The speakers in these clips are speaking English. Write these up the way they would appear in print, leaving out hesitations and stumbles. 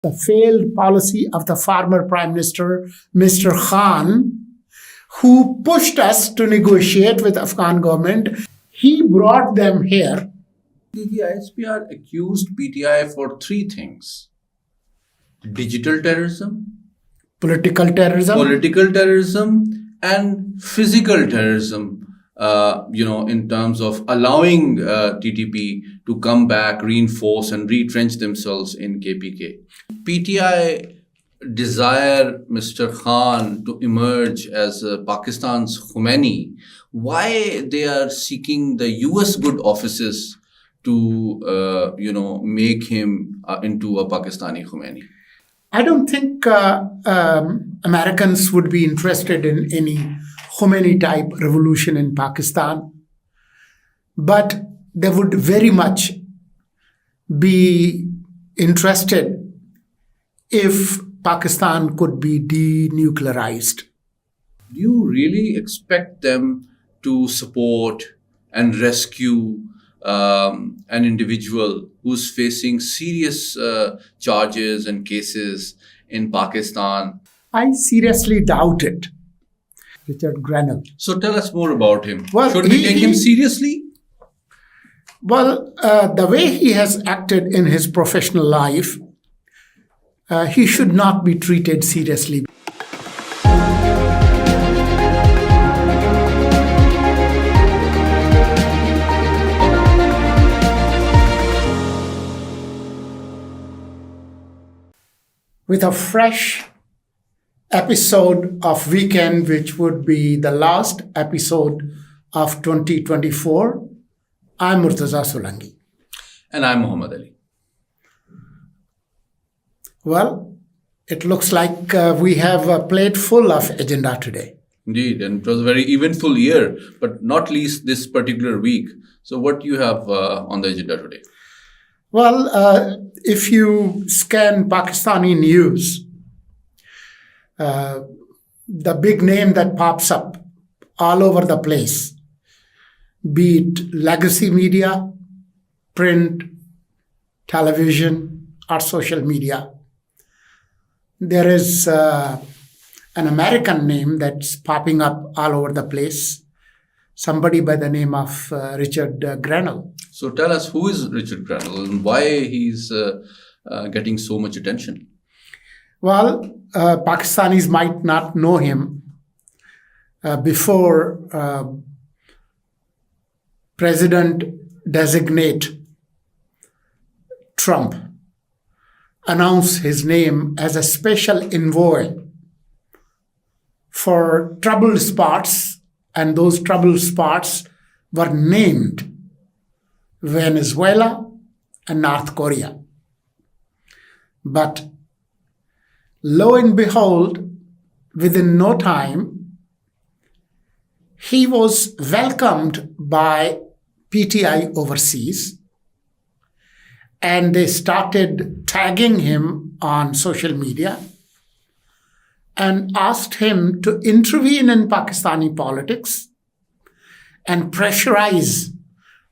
The failed policy of the former Prime Minister, Mr. Khan, who pushed us to negotiate with Afghan government. He brought them here. The ISPR accused PTI for three things: digital terrorism, Political terrorism, and physical terrorism. In terms of allowing TTP to come back, reinforce and retrench themselves in KPK. PTI desire Mr. Khan to emerge as Pakistan's Khomeini. Why they are seeking the US good offices to, make him into a Pakistani Khomeini? I don't think Americans would be interested in any Khomeini-type revolution in Pakistan, but they would very much be interested if Pakistan could be denuclearized. Do you really expect them to support and rescue an individual who's facing serious charges and cases in Pakistan? I seriously doubt it. Richard Grenell. So tell us more about him. Well, should we take him seriously? Well, the way he has acted in his professional life, he should not be treated seriously. With a fresh episode of Weekend, which would be the last episode of 2024, I'm Murtaza Solangi. And I'm Muhammad Ali. Well, it looks like we have a plate full of agenda today. Indeed, and it was a very eventful year, but not least this particular week. So what do you have on the agenda today? Well, if you scan Pakistani news, the big name that pops up all over the place, be it legacy media, print, television, or social media, there is an American name that's popping up all over the place, somebody by the name of Richard Grenell. So tell us, who is Richard Grenell and why he's getting so much attention? Well, Pakistanis might not know him. Before President-designate Trump announced his name as a special envoy for troubled spots, and those troubled spots were named Venezuela and North Korea. But lo and behold, within no time, he was welcomed by PTI overseas, and they started tagging him on social media and asked him to intervene in Pakistani politics and pressurize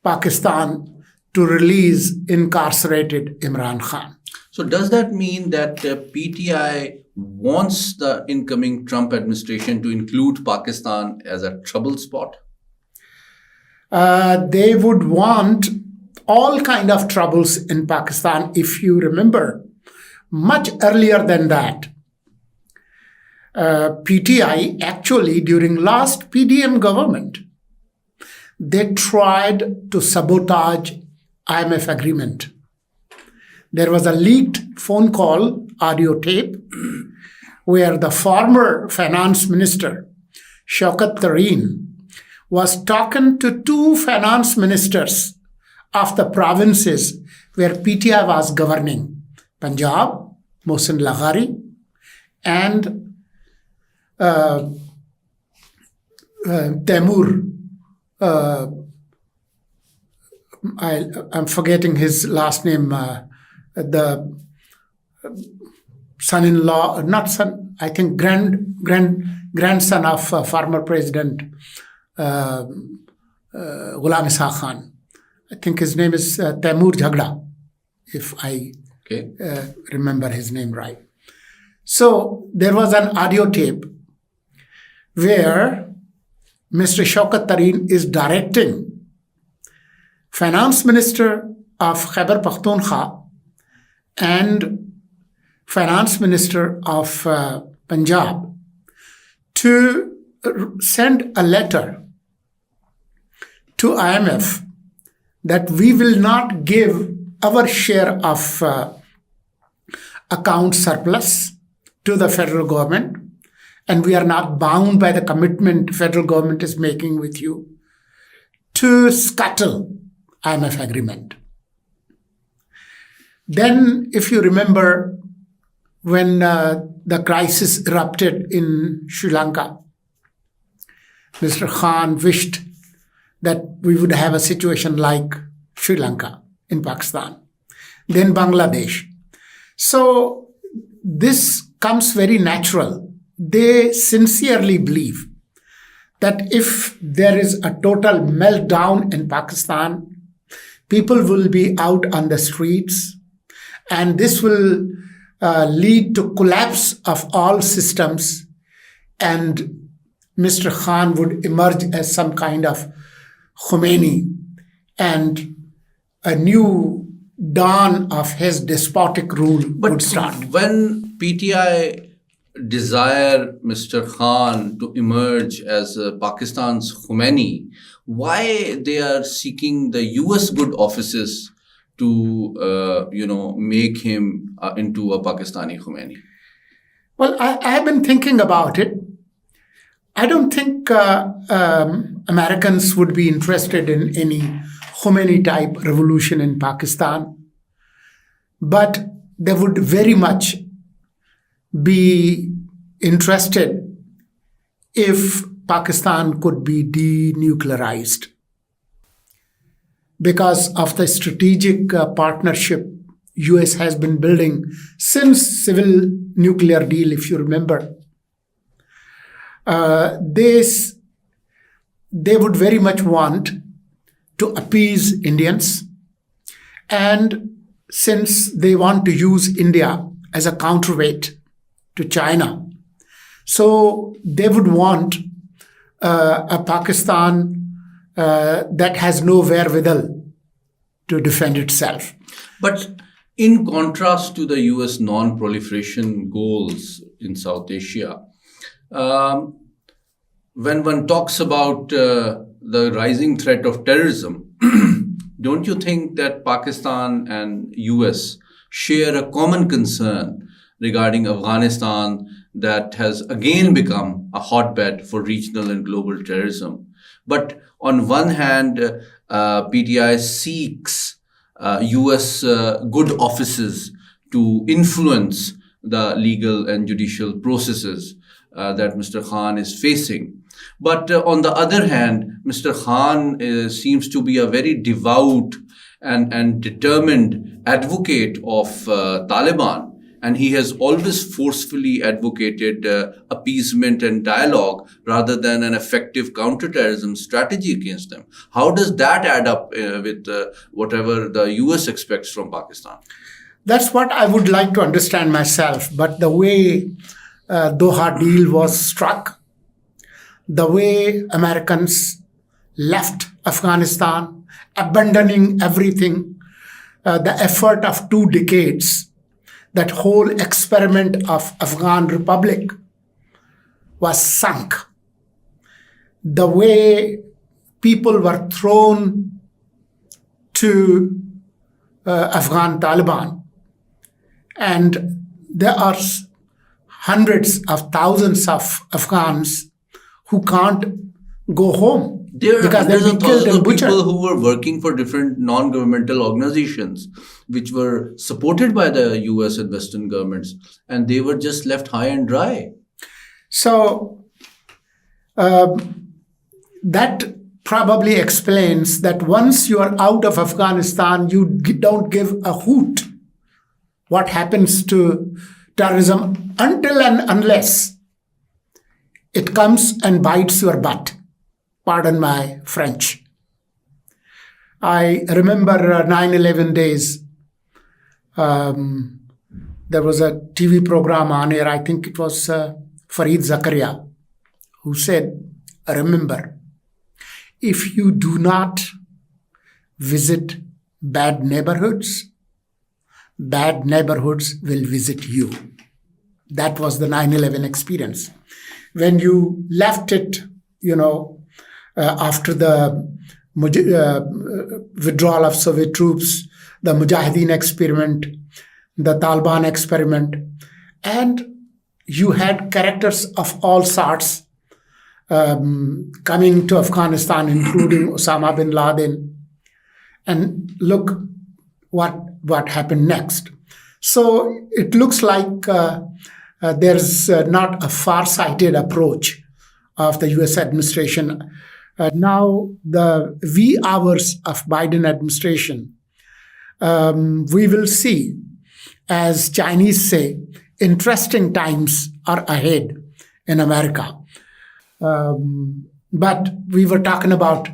Pakistan to release incarcerated Imran Khan. So does that mean that PTI wants the incoming Trump administration to include Pakistan as a trouble spot? They would want all kind of troubles in Pakistan. If you remember, much earlier than that, PTI actually during last PDM government, they tried to sabotage IMF agreement. There was a leaked phone call, audio tape, where the former finance minister, Shaukat Tareen, was talking to two finance ministers of the provinces where PTI was governing, Punjab, Mohsin Laghari, and Taimur. I'm forgetting his last name. The son-in-law, not son, I think grandson of former President Ghulam Isa Khan. I think his name is Taimur Jhagda, if I Okay. Remember his name right. So there was an audio tape where Mr. Shaukat Tareen is directing Finance Minister of Khyber Pakhtunkhwa and Finance Minister of Punjab to send a letter to IMF that we will not give our share of account surplus to the federal government, and we are not bound by the commitment federal government is making with you to scuttle IMF agreement. Then, if you remember, when the crisis erupted in Sri Lanka, Mr. Khan wished that we would have a situation like Sri Lanka in Pakistan, then Bangladesh. So this comes very natural. They sincerely believe that if there is a total meltdown in Pakistan, people will be out on the streets, and this will lead to collapse of all systems, and Mr. Khan would emerge as some kind of Khomeini, and a new dawn of his despotic rule would start. When PTI desire Mr. Khan to emerge as Pakistan's Khomeini, why they are seeking the US good offices to make him into a Pakistani Khomeini? Well, I have been thinking about it. I don't think Americans would be interested in any Khomeini-type revolution in Pakistan, but they would very much be interested if Pakistan could be denuclearized, because of the strategic partnership US has been building since civil nuclear deal, if you remember. They would very much want to appease Indians, and since they want to use India as a counterweight to China, so they would want a Pakistan that has no wherewithal to defend itself. But in contrast to the US non-proliferation goals in South Asia, when one talks about the rising threat of terrorism, don't you think that Pakistan and US share a common concern regarding Afghanistan that has again become a hotbed for regional and global terrorism? But on one hand, PTI seeks US good offices to influence the legal and judicial processes that Mr. Khan is facing. But on the other hand, Mr. Khan seems to be a very devout and determined advocate of Taliban. And he has always forcefully advocated appeasement and dialogue rather than an effective counterterrorism strategy against them. How does that add up with whatever the US expects from Pakistan? That's what I would like to understand myself. But the way Doha deal was struck, the way Americans left Afghanistan, abandoning everything, the effort of 2 decades, that whole experiment of Afghan Republic was sunk. The way people were thrown to Afghan Taliban, and there are hundreds of thousands of Afghans who can't go home because they've been killed and butchered. People who were working for different non-governmental organizations which were supported by the US and Western governments, and they were just left high and dry. So that probably explains that once you are out of Afghanistan, you don't give a hoot what happens to terrorism until and unless it comes and bites your butt. Pardon my French. I remember 9/11 days. Um, there was a TV program on air, I think it was Fareed Zakaria, who said, remember, if you do not visit bad neighborhoods will visit you. That was the 9/11 experience. When you left it, after the withdrawal of Soviet troops, the Mujahideen experiment, the Taliban experiment, and you had characters of all sorts coming to Afghanistan, including Osama bin Laden. And look what happened next. So it looks like there's not a far-sighted approach of the US administration. Now, the wee hours of Biden administration, we will see, as Chinese say, interesting times are ahead in America. But we were talking about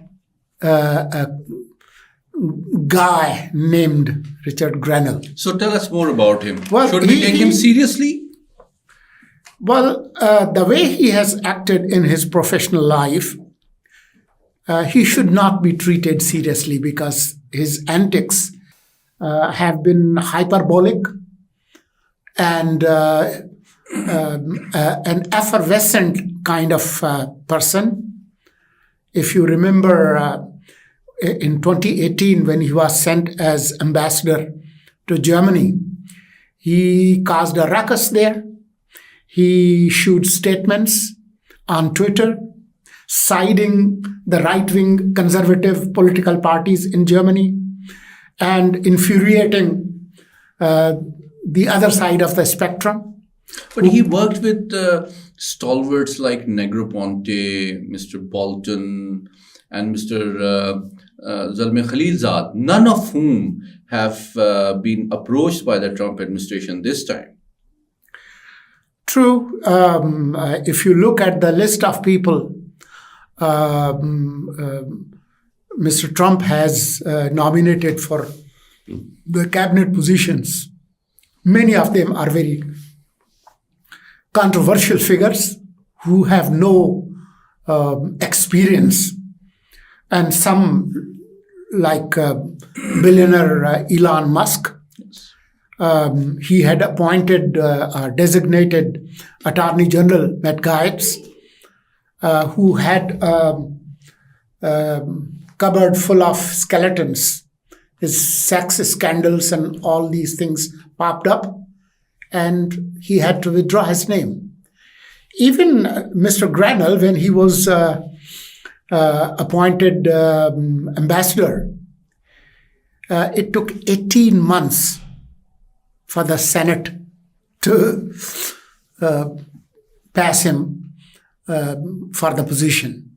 a guy named Richard Grenell. So tell us more about him. Well, should we take him seriously? Well, the way he has acted in his professional life, he should not be treated seriously because his antics have been hyperbolic and an effervescent kind of person. If you remember, in 2018, when he was sent as ambassador to Germany, he caused a ruckus there. He issued statements on Twitter siding the right-wing conservative political parties in Germany and infuriating the other side of the spectrum. But he worked with stalwarts like Negroponte, Mr. Bolton, and Mr. Zalmay Khalilzad, none of whom have been approached by the Trump administration this time. True. If you look at the list of people Mr. Trump has nominated for the cabinet positions, many of them are very controversial figures who have no experience. And some, like billionaire Elon Musk, he had appointed designated Attorney General Matt Gaetz, who had cupboard full of skeletons. His sex scandals and all these things popped up, and he had to withdraw his name. Even Mr. Grenell, when he was appointed ambassador, it took 18 months for the Senate to pass him for the position.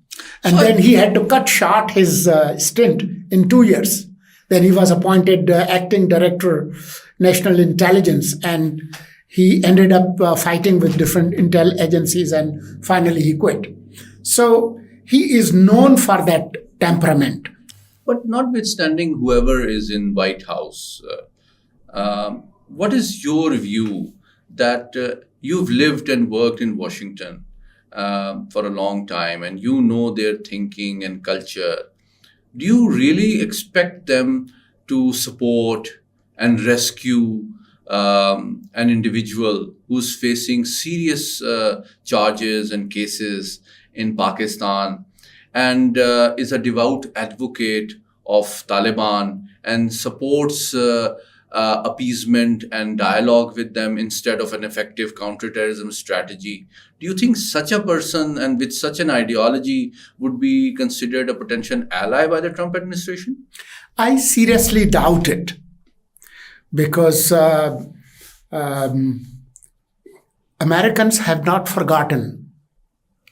And then he had to cut short his stint in 2 years. Then he was appointed acting director, national intelligence, and he ended up fighting with different intel agencies, and finally he quit. So he is known for that temperament. But notwithstanding whoever is in White House, what is your view that you've lived and worked in Washington for a long time and you know their thinking and culture? Do you really expect them to support and rescue an individual who's facing serious charges and cases in Pakistan and is a devout advocate of Taliban and supports appeasement and dialogue with them instead of an effective counterterrorism strategy? Do you think such a person and with such an ideology would be considered a potential ally by the Trump administration? I seriously doubt it, because Americans have not forgotten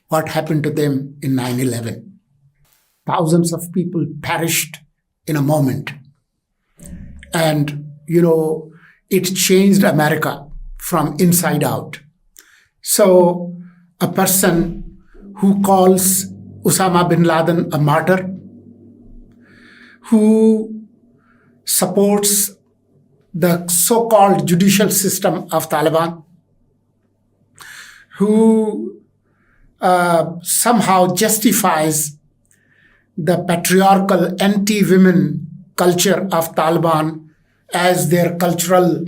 what happened to them in 9/11. Thousands of people perished in a moment. And, it changed America from inside out. So a person who calls Osama bin Laden a martyr, who supports the so-called judicial system of Taliban, who somehow justifies the patriarchal anti-women culture of Taliban as their cultural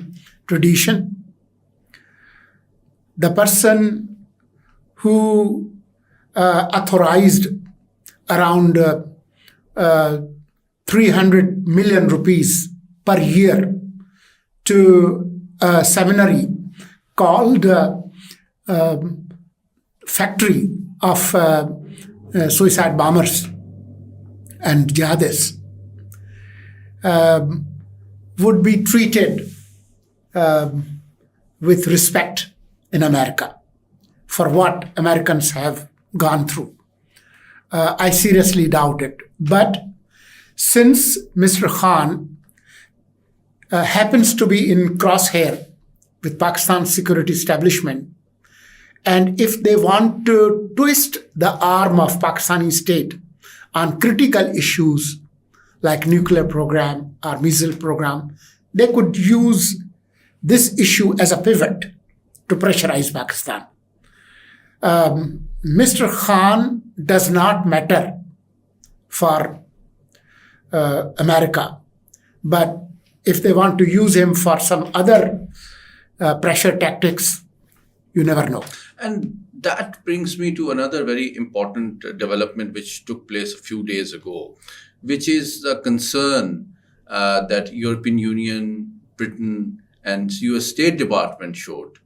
tradition. The person who authorized around 300 million rupees per year to a seminary called Factory of Suicide Bombers and Jihadists, would be treated with respect in America for what Americans have gone through. I seriously doubt it. But since Mr. Khan happens to be in crosshair with Pakistan's security establishment, and if they want to twist the arm of Pakistani state on critical issues like nuclear program or missile program, they could use this issue as a pivot to pressurize Pakistan. Mr. Khan does not matter for America, but if they want to use him for some other pressure tactics, you never know. And that brings me to another very important development which took place a few days ago, which is the concern that European Union, Britain, and US State Department showed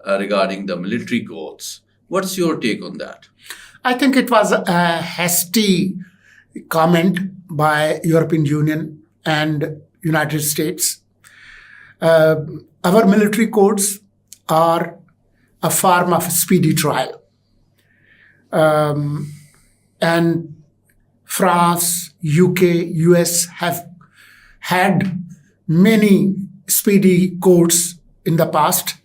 regarding the military courts. What's your take on that? I think it was a hasty comment by European Union and United States. Our military courts are a form of speedy trial. And France, UK, US have had many speedy courts in the past,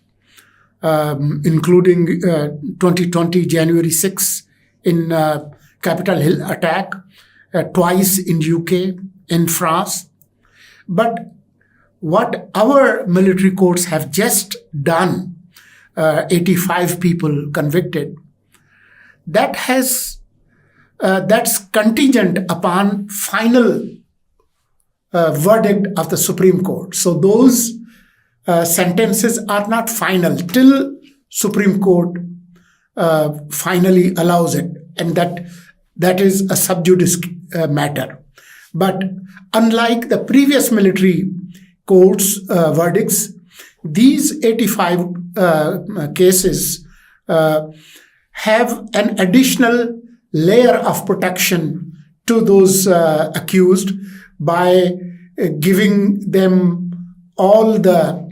including 2020 January 6 in Capitol Hill attack, twice in UK, in France. But what our military courts have just done, 85 people convicted, that's contingent upon final verdict of the Supreme Court. So those sentences are not final till Supreme Court finally allows it, and that is a sub judice matter. But unlike the previous military courts verdicts, these 85 cases have an additional layer of protection to those accused by giving them all the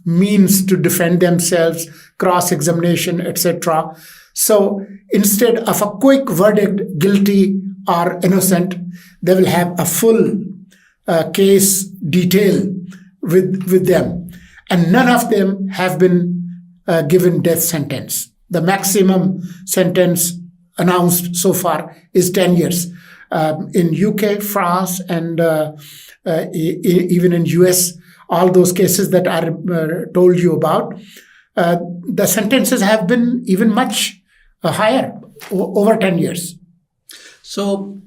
means to defend themselves, cross-examination, etc. So instead of a quick verdict, guilty or innocent, they will have a full case detail with them. And none of them have been given death sentence. The maximum sentence announced so far is 10 years. In UK, France, and even in US, all those cases that I told you about, the sentences have been even much higher, over 10 years. So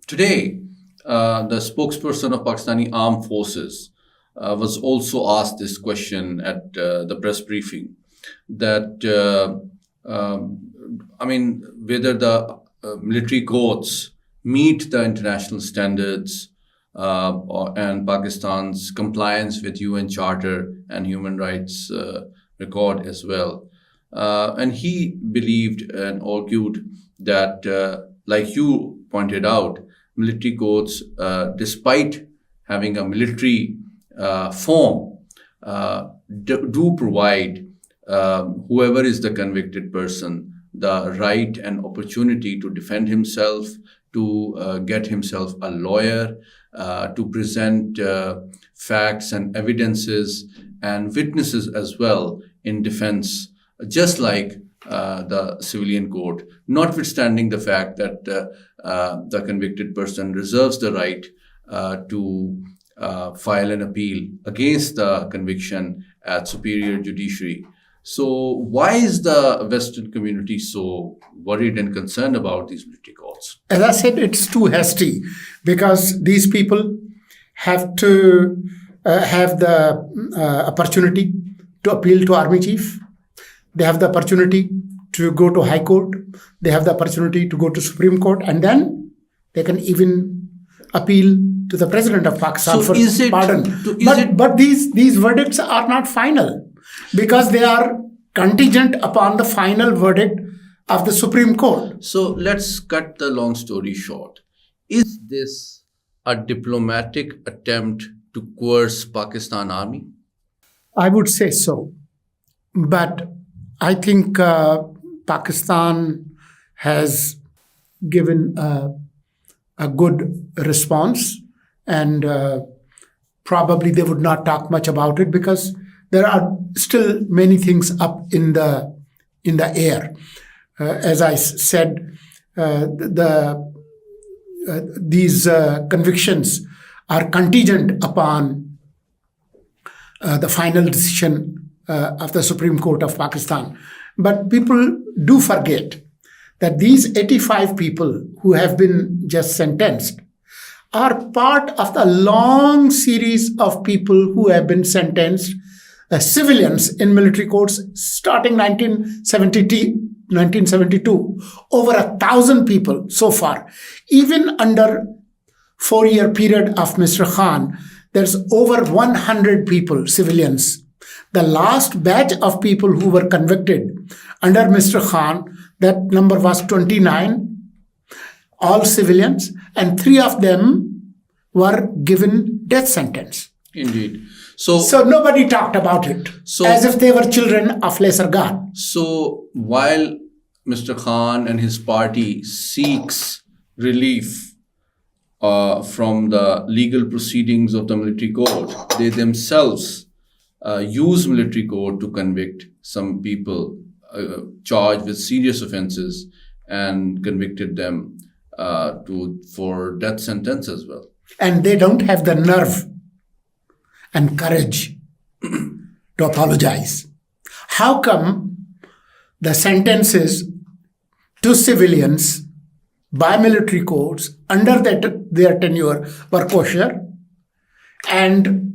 today, the spokesperson of Pakistani Armed Forces was also asked this question at the press briefing, that whether the military courts meet the international standards and Pakistan's compliance with UN Charter and human rights record as well. And he believed and argued that, like you pointed out, military courts, despite having a military form, do provide whoever is the convicted person the right and opportunity to defend himself, to get himself a lawyer, to present facts and evidences and witnesses as well in defense, just like the civilian court, notwithstanding the fact that the convicted person reserves the right to file an appeal against the conviction at Superior Judiciary. So why is the Western community so worried and concerned about these military courts? As I said, it's too hasty because these people have to have the opportunity to appeal to Army Chief. They have the opportunity to go to High Court. They have the opportunity to go to Supreme Court, and then they can even appeal to the President of Pakistan for pardon. But these verdicts are not final because they are contingent upon the final verdict of the Supreme Court. So let's cut the long story short. Is this a diplomatic attempt to coerce Pakistan Army? I would say so. But I think Pakistan has given a good response, and probably they would not talk much about it because there are still many things up in the air. As I said, these convictions are contingent upon the final decision of the Supreme Court of Pakistan. But people do forget that these 85 people who have been just sentenced are part of the long series of people who have been sentenced, civilians in military courts starting 1972, over 1,000 people so far. Even under 4-year period of Mr. Khan, there's over 100 people, civilians. The last batch of people who were convicted under Mr. Khan, that number was 29, all civilians, and 3 of them were given death sentence. Indeed. So nobody talked about it, as if they were children of lesser God. So while Mr. Khan and his party seeks relief from the legal proceedings of the military court, they themselves use military court to convict some people charged with serious offenses and convicted them for death sentence as well. And they don't have the nerve and courage to apologize. How come the sentences to civilians by military courts under their tenure were kosher, and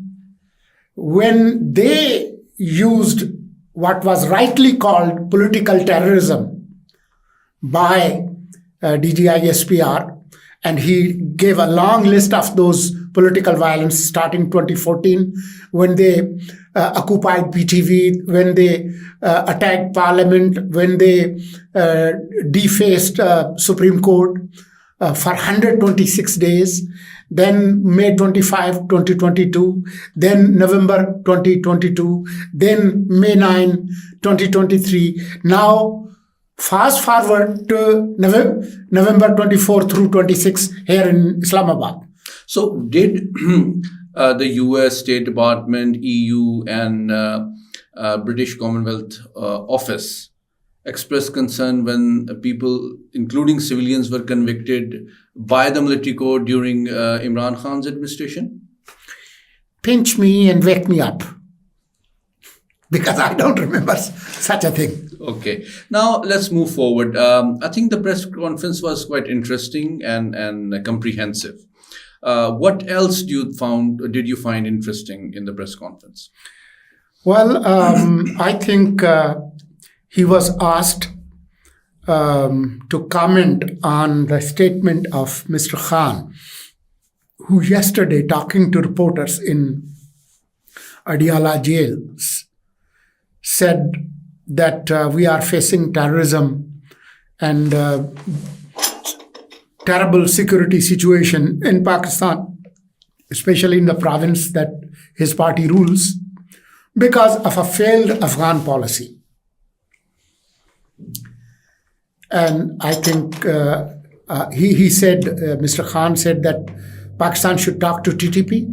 when they used what was rightly called political terrorism by DG ISPR, and he gave a long list of those political violence starting 2014, when they occupied PTV, when they attacked Parliament, when they defaced Supreme Court for 126 days, then May 25, 2022, then November 2022, then May 9, 2023. Now, fast forward to November 24 through 26 here in Islamabad. So did the US State Department, EU, and British Commonwealth Office express concern when people, including civilians, were convicted by the military court during Imran Khan's administration? Pinch me and wake me up, because I don't remember such a thing. Okay. Now let's move forward. I think the press conference was quite interesting and comprehensive. What else did you find interesting in the press conference? Well, I think he was asked to comment on the statement of Mr. Khan, who yesterday, talking to reporters in Adiala jails, said that we are facing terrorism and terrible security situation in Pakistan, especially in the province that his party rules, because of a failed Afghan policy. And I think he said, Mr. Khan said that Pakistan should talk to TTP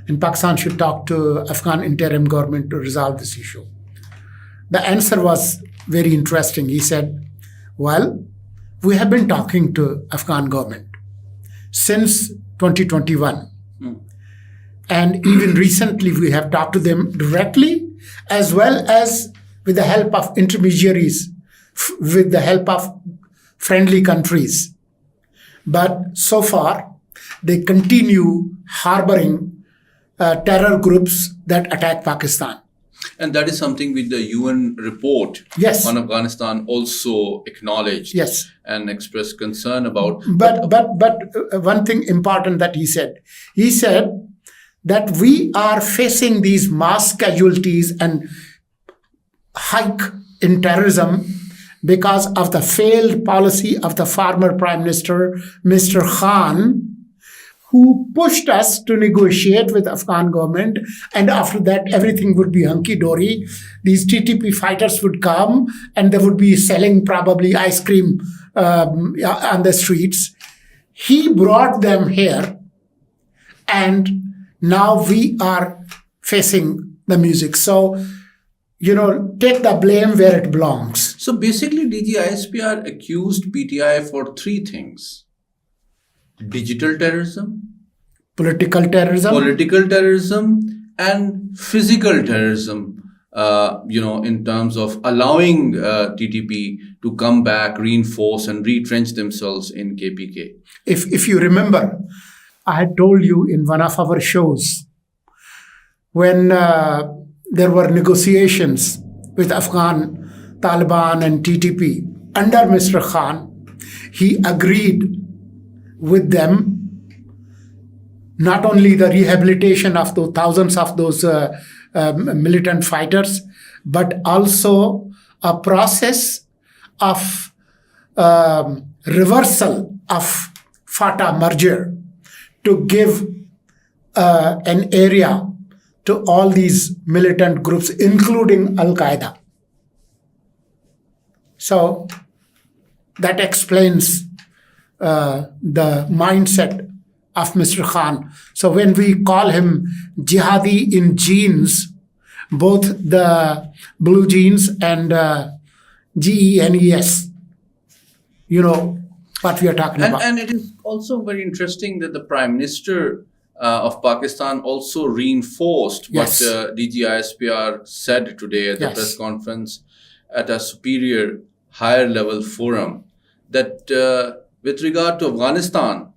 and Pakistan should talk to Afghan interim government to resolve this issue. The answer was very interesting. He said, well, we have been talking to Afghan government since 2021. And even recently, we have talked to them directly, as well as with the help of intermediaries, with the help of friendly countries. But so far, they continue harboring terror groups that attack Pakistan. And that is something which the UN report Yes. on Afghanistan also acknowledged Yes. and expressed concern about. But one thing important that he said that we are facing these mass casualties and hike in terrorism because of the failed policy of the former Prime Minister, Mr. Khan, who pushed us to negotiate with Afghan government, and after that everything would be hunky-dory. These TTP fighters would come and they would be selling probably ice cream on the streets. He brought them here, and now we are facing the music. So, take the blame where it belongs. So basically, DG ISPR accused PTI for three things: digital terrorism, Political terrorism, and physical terrorism, in terms of allowing TTP to come back, reinforce and retrench themselves in KPK. If you remember, I had told you in one of our shows, when there were negotiations with Afghan Taliban and TTP under Mr. Khan, he agreed with them not only the rehabilitation of the thousands of those militant fighters, but also a process of reversal of FATA merger to give an area to all these militant groups, including Al-Qaeda. So that explains the mindset of Mr. Khan. So when we call him jihadi in genes, both the blue genes and GENES, what we are talking about. And it is also very interesting that the Prime Minister of Pakistan also reinforced Yes. what DG ISPR said today at the Yes. press conference at a superior, higher level forum, that with regard to Afghanistan,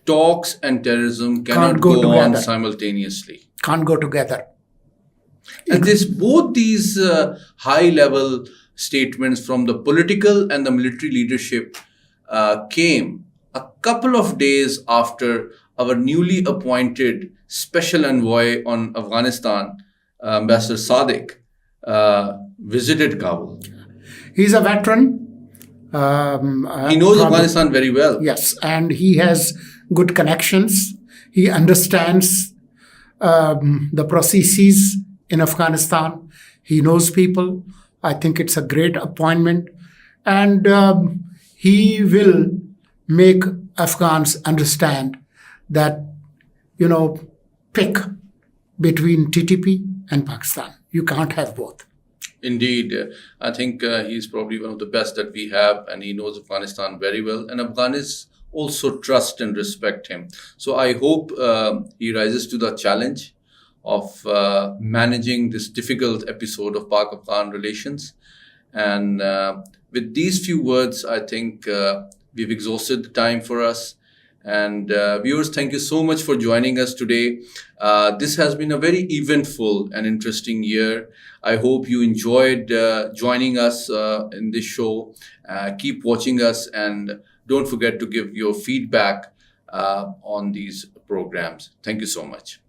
talks and terrorism cannot go go on together. simultaneously. Can't go together. And both these high-level statements from the political and the military leadership came a couple of days after our newly appointed special envoy on Afghanistan, Ambassador Sadiq, visited Kabul. He's a veteran. He knows Afghanistan very well. Yes, and he has good connections. He understands the processes in Afghanistan. He knows people. I think it's a great appointment. And he will make Afghans understand that, pick between TTP and Pakistan. You can't have both. Indeed. I think he's probably one of the best that we have, and he knows Afghanistan very well. And Afghans also trust and respect him. So I hope he rises to the challenge of managing this difficult episode of Pak-Afghan relations. And with these few words, I think we've exhausted the time for us. And viewers, thank you so much for joining us today. This has been a very eventful and interesting year. I hope you enjoyed joining us in this show. Keep watching us, and don't forget to give your feedback on these programs. Thank you so much.